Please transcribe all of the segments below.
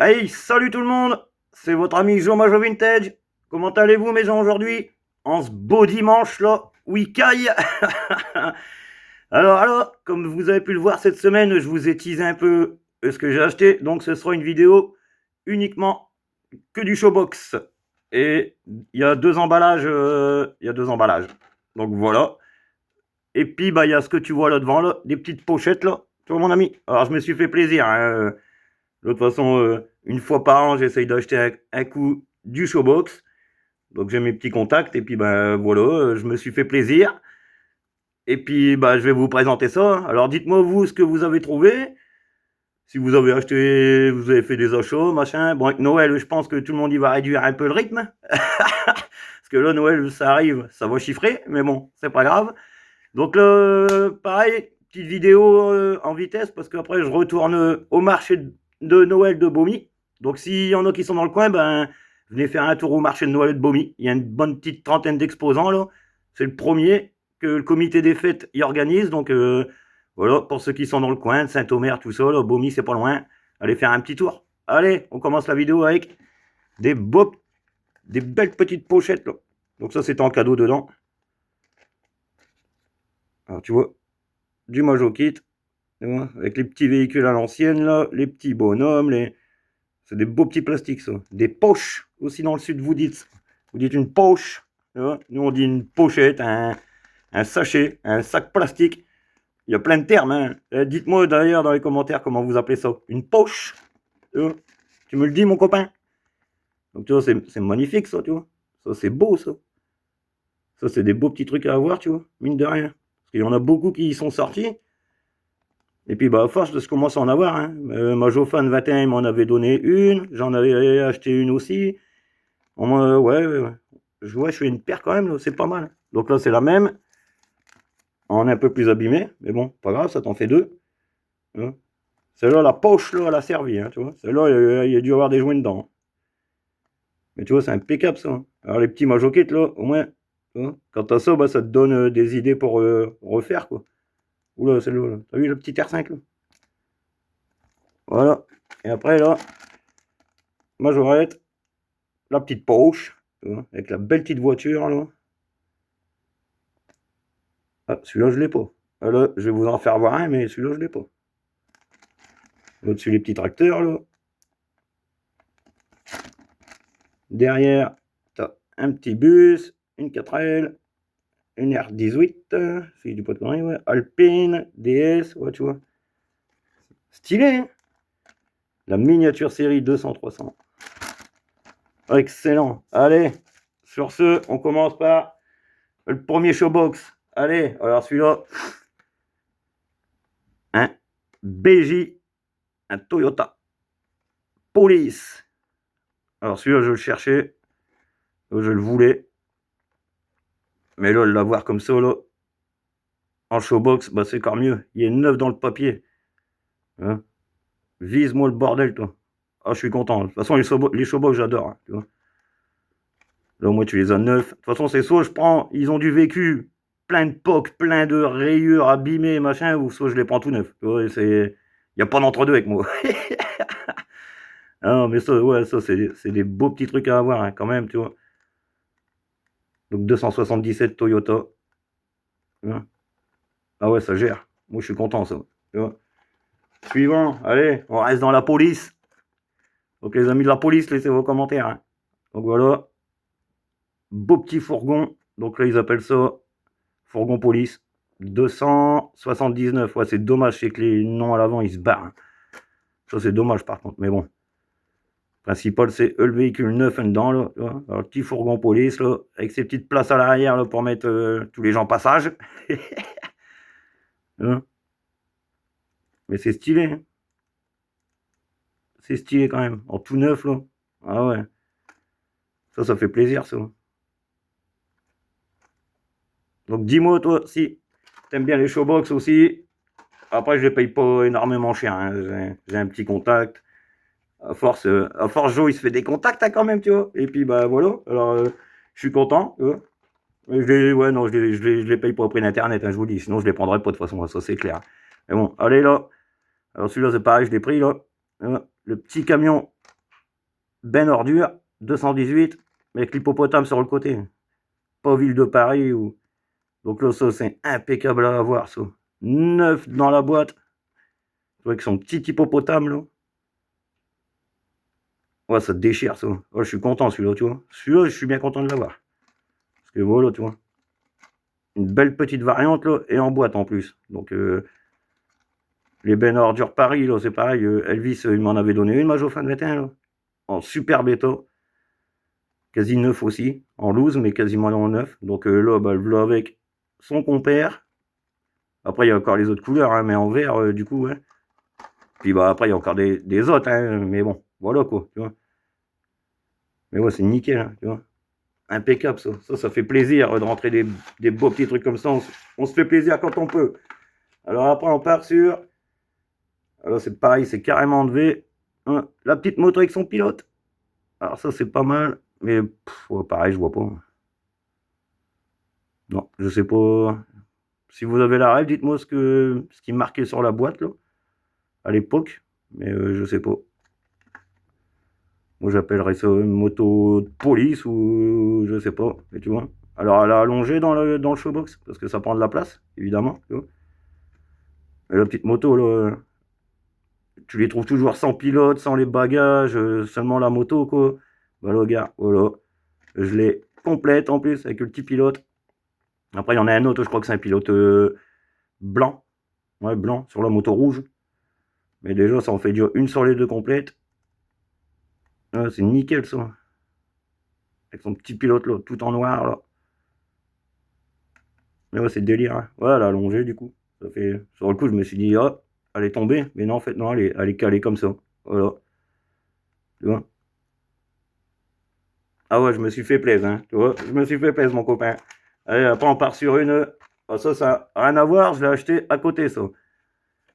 Hey, salut tout le monde, c'est votre ami Joe Majo Vintage. Comment allez-vous mes gens aujourd'hui? En ce beau dimanche là, oui caille. Alors, comme vous avez pu le voir cette semaine, je vous ai teasé un peu ce que j'ai acheté. Donc ce sera une vidéo uniquement que du showbox. Et il y a deux emballages, Donc voilà. Et puis bah il y a ce que tu vois là devant là, des petites pochettes là. Tu vois mon ami. Alors je me suis fait plaisir, hein. De toute façon, une fois par an, j'essaye d'acheter un coup du showbox. Donc j'ai mes petits contacts et puis ben voilà, je me suis fait plaisir. Et puis bah je vais vous présenter ça. Alors dites-moi vous ce que vous avez trouvé. Si vous avez acheté, vous avez fait des achats, machin. Bon, avec Noël, je pense que tout le monde y va réduire un peu le rythme. Parce que là, Noël, ça arrive, ça va chiffrer, mais bon, c'est pas grave. Donc là, pareil, petite vidéo en vitesse, parce qu'après, je retourne au marché de Noël de Beaumy. Donc s'il y en a qui sont dans le coin, ben, venez faire un tour au marché de Noël de Beaumy. Il y a une bonne petite trentaine d'exposants, là. C'est le premier que le comité des fêtes y organise. Donc voilà, pour ceux qui sont dans le coin, de Saint-Omer, tout ça, là, Beaumy, c'est pas loin. Allez faire un petit tour. Allez, on commence la vidéo avec des des belles petites pochettes, là. Donc ça, c'est en cadeau dedans. Alors tu vois, du Majo Kit, avec les petits véhicules à l'ancienne, là, les petits bonhommes, c'est des beaux petits plastiques, ça. Des poches, aussi dans le sud, vous dites une poche. Nous, on dit une pochette, un sachet, un sac plastique. Il y a plein de termes. Hein. Dites-moi d'ailleurs dans les commentaires comment vous appelez ça. Une poche. Tu me le dis, mon copain. Donc, tu vois, c'est magnifique, ça, tu vois. Ça, c'est beau, ça. Ça, c'est des beaux petits trucs à avoir, tu vois, mine de rien. Parce qu'il y en a beaucoup qui y sont sortis. Et puis, bah, à force de se commencer à en avoir, hein. Majofan 21, il m'en avait donné une. J'en avais acheté une aussi. Ouais. Je fais une paire quand même, c'est pas mal. Donc là, c'est la même. En un peu plus abîmé. Mais bon, pas grave, ça t'en fait deux. Hein. Celle-là, la poche, là, elle a servi, hein, tu vois. Celle-là, il y a dû avoir des joints dedans. Mais tu vois, c'est impeccable, ça. Hein. Alors, les petits majoquettes, là, au moins, quand t'as ça, bah, ça te donne des idées pour refaire, quoi. Oula, celle-là, là. T'as vu le petit R5, là? Voilà. Et après, là, majorette, la petite poche, avec la belle petite voiture, là. Ah, celui-là, je l'ai pas. Ah, là, je vais vous en faire voir un, mais celui-là, je l'ai pas. Au-dessus, les petits tracteurs, là. Derrière, t'as un petit bus, une 4L, une R18, c'est du pot de conneries, ouais. Alpine, DS, ouais, tu vois. Stylé, hein. La miniature série 200-300. Excellent. Allez, sur ce, on commence par le premier showbox. Allez, alors celui-là, un BJ, un Toyota Police. Alors celui-là, je le cherchais, je le voulais. Mais là, l'avoir comme ça, là, en showbox, bah, c'est encore mieux. Il est neuf dans le papier. Hein. Vise-moi le bordel, toi. Ah, je suis content. De toute façon, les showbox, j'adore. Hein, tu vois. Là, au moins, tu les as neufs. De toute façon, c'est soit je prends, ils ont du vécu, plein de pocs, plein de rayures abîmées, machin, ou soit je les prends tout neufs. Tu vois, il n'y a pas d'entre-deux avec moi. Ah non, mais ça, ouais, ça, c'est des beaux petits trucs à avoir, hein, quand même, tu vois. Donc, 277 Toyota. Hein. Ah ouais, ça gère. Moi, je suis content, ça. Tu vois. Suivant, allez, on reste dans la police. Donc, les amis de la police, laissez vos commentaires. Hein. Donc, voilà. Beau petit fourgon. Donc, là, ils appellent ça fourgon police. 279. Ouais, c'est dommage, c'est que les noms à l'avant, ils se barrent. Hein. Ça, c'est dommage, par contre. Mais bon. Principal, c'est le véhicule neuf dedans, là. Alors, le petit fourgon police, là, avec ses petites places à l'arrière, là, pour mettre tous les gens passage. Hein. Mais c'est stylé, hein. C'est stylé quand même. En tout neuf, là. Ah ouais. Ça fait plaisir, ça. Donc, dis-moi, toi, si t'aimes bien les showbox aussi. Après, je les paye pas énormément cher. Hein. J'ai un petit contact. À force, Joe, il se fait des contacts hein, quand même, tu vois. Et puis, bah voilà. Alors, je suis content, tu vois. Ouais, non, je les paye pas au prix d'internet, hein, je vous dis. Sinon, je les prendrais pas de toute façon, ça c'est clair. Mais bon, allez là. Alors, celui-là, c'est pareil, je l'ai pris là. Le petit camion Ben ordure, 218, mais avec l'hippopotame sur le côté. Pas ville de Paris ou. Donc là, ça, c'est impeccable à avoir, ça. Neuf dans la boîte. Avec son petit hippopotame, là. Ouais, ça te déchire, ça. Ouais, je suis content, celui-là, tu vois. Celui-là, je suis bien content de l'avoir. Parce que voilà, tu vois. Une belle petite variante, là, et en boîte, en plus. Donc, les Ben ordure Paris, là, c'est pareil. Elvis, il m'en avait donné une, Majo fin de 21, là. En super bêta. Quasi neuf aussi. En loose, mais quasiment en neuf. Donc là, bah, le voilà avec son compère. Après, il y a encore les autres couleurs, hein, mais en vert, du coup, ouais. Puis bah, après, il y a encore des autres, hein, mais bon, voilà quoi, tu vois. Mais ouais, c'est nickel, hein, tu vois. Impeccable, ça. Ça fait plaisir de rentrer des beaux petits trucs comme ça. On se fait plaisir quand on peut. Alors après, on part sur. Alors c'est pareil, c'est carrément de V. Hein, la petite moto avec son pilote. Alors ça, c'est pas mal. Mais ouais, pareil, je vois pas. Non, je sais pas. Si vous avez la rêve, dites-moi ce qui marquait sur la boîte, là, à l'époque. Mais je sais pas. Moi, j'appellerais ça une moto de police ou je sais pas. Mais tu vois. Alors, elle a allongé dans le showbox parce que ça prend de la place, évidemment. Tu vois. Et la petite moto, là, tu les trouves toujours sans pilote, sans les bagages, seulement la moto, quoi. Bah, là, regarde, voilà. Je l'ai complète en plus avec le petit pilote. Après, il y en a un autre, je crois que c'est un pilote blanc. Ouais, blanc, sur la moto rouge. Mais déjà, ça en fait déjà une sur les deux complètes. Ouais, c'est nickel, ça. Avec son petit pilote, là, tout en noir, là. Mais ouais, c'est le délire, hein. Ouais, elle a allongé, du coup. Ça fait. Sur le coup, je me suis dit, ah, elle est tombée. Mais non, en fait, non, elle est calée comme ça. Voilà. Tu vois. Ah ouais, je me suis fait plaisir, hein. Tu vois, je me suis fait plaisir, mon copain. Allez, après, on part sur une. Ah, ça n'a rien à voir. Je l'ai acheté à côté, ça.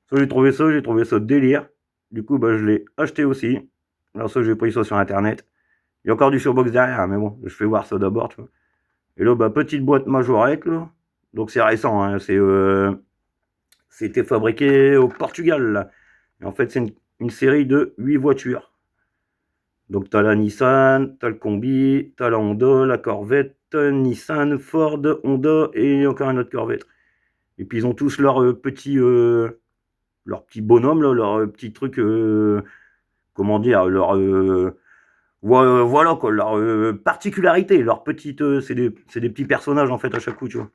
Ça, j'ai trouvé ça délire. Du coup, bah, je l'ai acheté aussi. Alors, ça, j'ai pris ça sur Internet. Il y a encore du showbox derrière, mais bon, je fais voir ça d'abord, tu vois. Et là, bah, petite boîte Majorette, là. Donc, c'est récent, hein. C'était fabriqué au Portugal, là. Et en fait, c'est une série de 8 voitures. Donc, tu as la Nissan, tu as le Combi, tu as la Honda, la Corvette, Nissan, Ford, Honda et encore une autre Corvette. Et puis, ils ont tous leur petit bonhomme, là, leur petit truc, comment dire, voilà quoi, leur particularité, leur petite, c'est des petits personnages en fait à chaque coup, tu vois.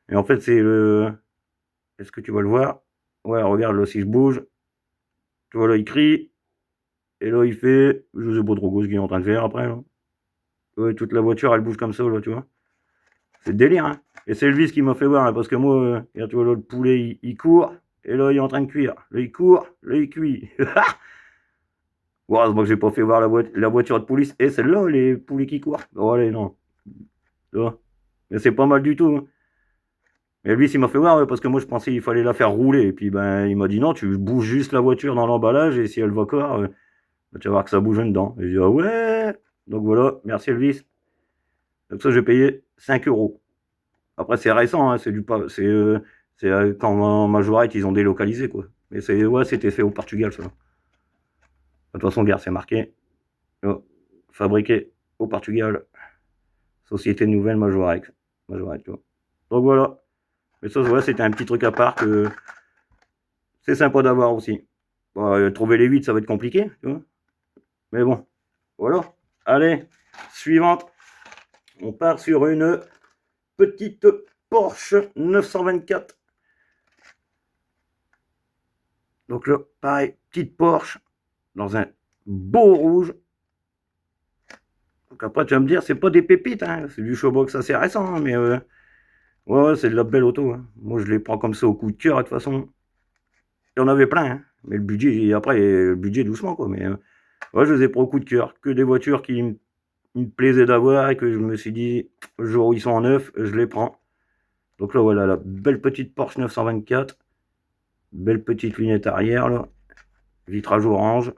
Et en fait, est-ce que tu vas le voir? Ouais, regarde là, si je bouge, tu vois là, il crie, et là, il fait, je sais pas trop ce qu'il est en train de faire après, là. Ouais, toute la voiture, elle bouge comme ça, là, tu vois. C'est le délire, hein. Et c'est le vis qui m'a fait voir, là, parce que moi, regarde, tu vois là, le poulet, il court, et là, il est en train de cuire. Là, il court, là, il cuit. Bon, heureusement que j'ai pas fait voir la voiture de police. Et celle-là, les poulets qui courent. Oh, allez, non. Tu vois. Mais c'est pas mal du tout, hein. Et lui, il m'a fait voir, ouais, parce que moi, je pensais qu'il fallait la faire rouler. Et puis, ben, il m'a dit non, tu bouges juste la voiture dans l'emballage. Et si elle va corps, ben, tu vas voir que ça bouge dedans. Et j'ai dit, ah ouais. Donc voilà, merci Elvis. Donc ça, j'ai payé 5 euros. Après, c'est récent, hein, c'est du pas. C'est quand Majorite, ils ont délocalisé, quoi. Mais ouais, c'était fait au Portugal, ça. De toute façon, gare, c'est marqué. Oh, fabriqué au Portugal. Société nouvelle Majorite. Majorite, tu vois. Donc voilà. Mais ça, ouais, c'était un petit truc à part que c'est sympa d'avoir aussi. Bon, trouver les 8, ça va être compliqué, tu vois. Mais bon, voilà. Allez, suivante. On part sur une petite Porsche 924. Donc là, pareil, petite Porsche dans un beau rouge. Donc après, tu vas me dire, c'est pas des pépites, hein. C'est du showbox assez récent, hein, mais ouais, c'est de la belle auto, hein. Moi, je les prends comme ça au coup de cœur, de toute façon. Il y en avait plein, hein. Mais le budget, après, le budget doucement, quoi. Mais ouais, je les ai pris au coup de cœur. Que des voitures qui me plaisaient d'avoir et que je me suis dit, le jour où ils sont en neuf, je les prends. Donc là, voilà, la belle petite Porsche 924. Belle petite lunette arrière, là. Vitrage orange.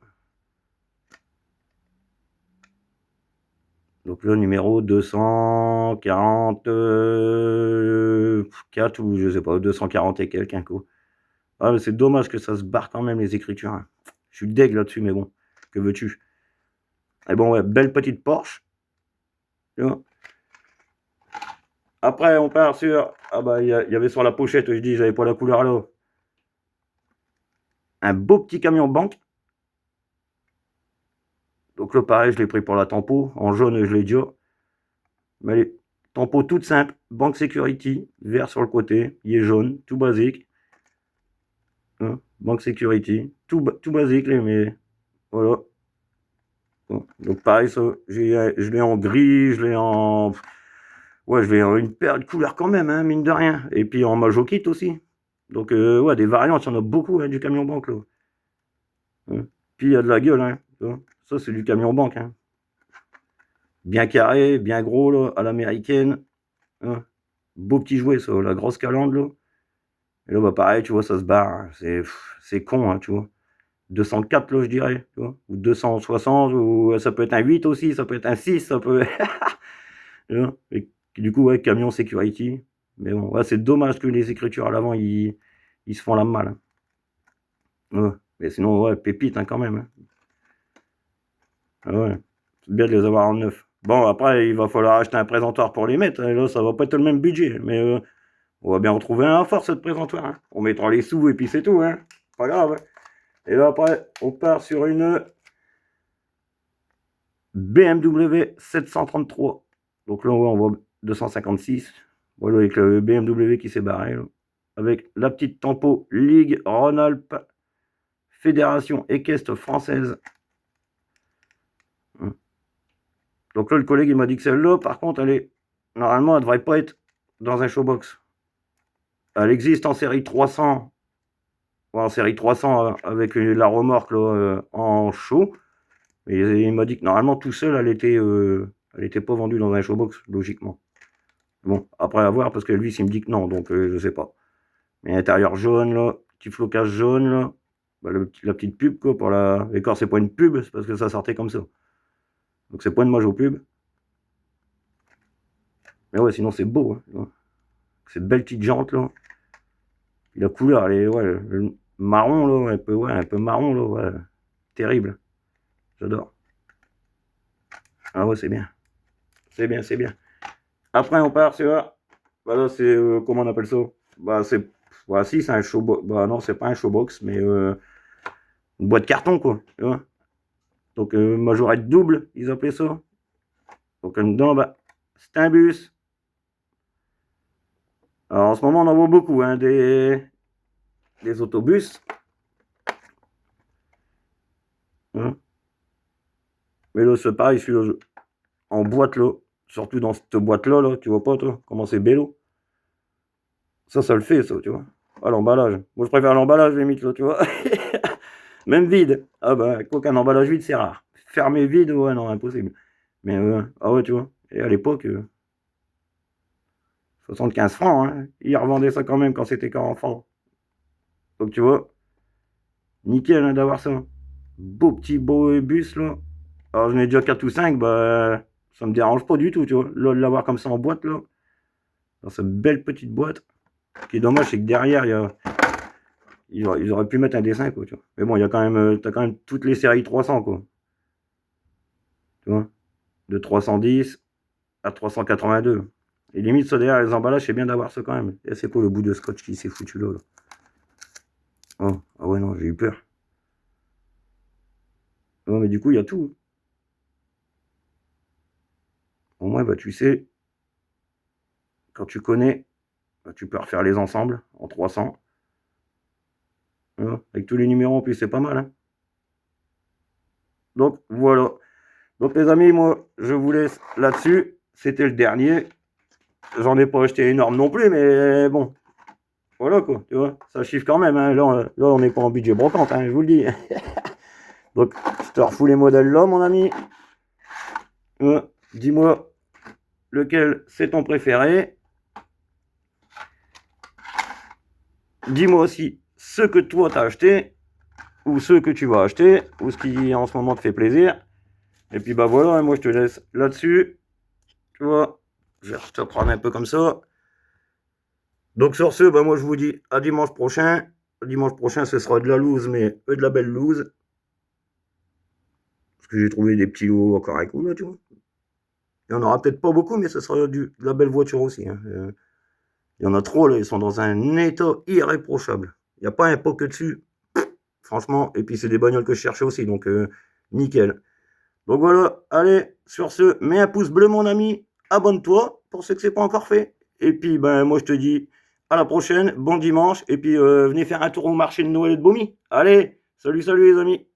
Donc là, numéro 244 ou je sais pas, 240 et quelques, un coup. Ah, mais c'est dommage que ça se barre quand même les écritures, hein. Je suis deg là-dessus, mais bon, que veux-tu? Et bon, ouais, belle petite Porsche. Tu vois. Après, on part sur... Ah bah, il y avait sur la pochette, je dis, j'avais pas la couleur là. Un beau petit camion banque. Donc là, pareil, je l'ai pris pour la tempo. En jaune, je l'ai déjà. Mais les tempo toute simple. Banque Security, vert sur le côté. Il est jaune, tout basique. Hein, Banque Security, tout basique, mais voilà. Bon, donc pareil, ça, je l'ai en gris, je l'ai en... Ouais, je l'ai en une paire de couleurs quand même, hein, mine de rien. Et puis en Majo Kit aussi. Donc ouais, des variantes, il y en a beaucoup, hein, du camion banque, là. Hein. Puis il y a de la gueule, hein. Ça, c'est du camion banque, hein. Bien carré, bien gros, là, à l'américaine. Hein. Beau petit jouet, ça, la grosse calandre, là. Et là, bah pareil, tu vois, ça se barre. Hein. C'est con, hein, tu vois. 204, là, je dirais, tu vois. Ou 260, ou ça peut être un 8 aussi, ça peut être un 6, ça peut... Et du coup, ouais, camion security. Mais bon, ouais, c'est dommage que les écritures à l'avant, ils se font la malle. Hein. Ouais. Mais sinon, ouais, pépite, hein, quand même. Hein. Ah ouais, c'est bien de les avoir en neuf. Bon, après, il va falloir acheter un présentoir pour les mettre. Hein. Là, ça va pas être le même budget. Mais on va bien en trouver un à force, ce présentoir. Hein. On mettra les sous et puis c'est tout. Hein. Pas grave. Hein. Et là, après, on part sur une BMW 733. Donc là, on voit 256. Voilà, avec le BMW qui s'est barré. Là. Avec la petite tempo Ligue Rhône-Alpes Fédération équestre française. Donc là, le collègue, il m'a dit que celle-là, par contre, normalement, elle ne devrait pas être dans un showbox. Elle existe en série 300, ou en série 300 avec la remorque là, en show. Et il m'a dit que normalement, tout seul, elle était pas vendue dans un showbox, logiquement. Bon, après à voir, parce que lui, il me dit que non, donc je sais pas. Mais intérieur jaune, là, petit flocage jaune, là. Bah, la petite pub, quoi, pour la... D'accord, c'est pas une pub, c'est parce que ça sortait comme ça. Donc c'est pas une Majo pub. Mais ouais, sinon c'est beau, hein. Cette belle petite jante, là. Puis la couleur, elle est, ouais, le marron, là, un peu marron, là, ouais. Terrible. J'adore. Ah ouais, c'est bien. C'est bien, c'est bien. Après, on part sur... Bah là, c'est... comment on appelle ça? Bah, c'est... Bah, si, c'est un showbox. Bah, non, c'est pas un showbox, mais... une boîte carton, quoi. Tu vois. Donc, majorette double, ils appelaient ça. Donc, dedans, bah, c'est un bus. Alors, en ce moment, on en voit beaucoup, hein, des autobus. Hein. Mais là, c'est pareil, celui-là, en boîte, là. Surtout dans cette boîte-là, là, tu vois pas, toi, comment c'est bello. Ça le fait, ça, tu vois. Ah, l'emballage. Moi, je préfère l'emballage, limite, là, tu vois. Même vide. Ah, bah, quoi qu'un emballage vide, c'est rare. Fermé vide, ouais, non, impossible. Mais, ah ouais, tu vois. Et à l'époque, 75 francs, hein. Ils revendaient ça quand même quand c'était 40 francs. Donc, tu vois, nickel hein, d'avoir ça. Beau petit beau bus, là. Alors, j'en ai déjà 4 ou 5, bah, ça me dérange pas du tout, tu vois. Là, de l'avoir comme ça en boîte, là. Dans cette belle petite boîte. Ce qui est dommage, c'est que derrière, ils auraient pu mettre un dessin, quoi, tu vois. Mais bon, il y a quand même, t'as quand même toutes les séries 300, quoi. Tu vois, de 310 à 382. Et limite, ça derrière les emballages, c'est bien d'avoir ça quand même. Et c'est quoi le bout de scotch qui s'est foutu là, Oh, ah ouais, non, j'ai eu peur. Non, mais du coup, il y a tout. Au moins, bah, tu sais, quand tu connais, bah, tu peux refaire les ensembles en 300. Avec tous les numéros en plus, c'est pas mal. Hein. Donc, voilà. Donc, les amis, moi, je vous laisse là-dessus. C'était le dernier. J'en ai pas acheté énorme non plus, mais bon. Voilà, quoi. Tu vois, ça chiffre quand même. Hein. Là, on n'est pas en budget brocante, hein, je vous le dis. Donc, je te refous les modèles là, mon ami. Dis-moi lequel c'est ton préféré. Dis-moi aussi ce que toi t'as acheté, ou ce que tu vas acheter, ou ce qui en ce moment te fait plaisir. Et puis bah voilà, moi je te laisse là-dessus. Tu vois, je vais te prendre un peu comme ça. Donc sur ce, bah moi je vous dis à dimanche prochain. Dimanche prochain, ce sera de la loose, mais de la belle loose. Parce que j'ai trouvé des petits lots encore avec là, tu vois. Il y en aura peut-être pas beaucoup, mais ce sera de la belle voiture aussi. Hein. Il y en a trop, là, ils sont dans un état irréprochable. Il n'y a pas un pot que dessus. Franchement, et puis c'est des bagnoles que je cherchais aussi, donc nickel. Donc voilà, allez, sur ce, mets un pouce bleu mon ami, abonne-toi pour ceux que c'est pas encore fait. Et puis ben moi je te dis à la prochaine, bon dimanche, et puis venez faire un tour au marché de Noël de Beaumy. Allez, salut salut les amis.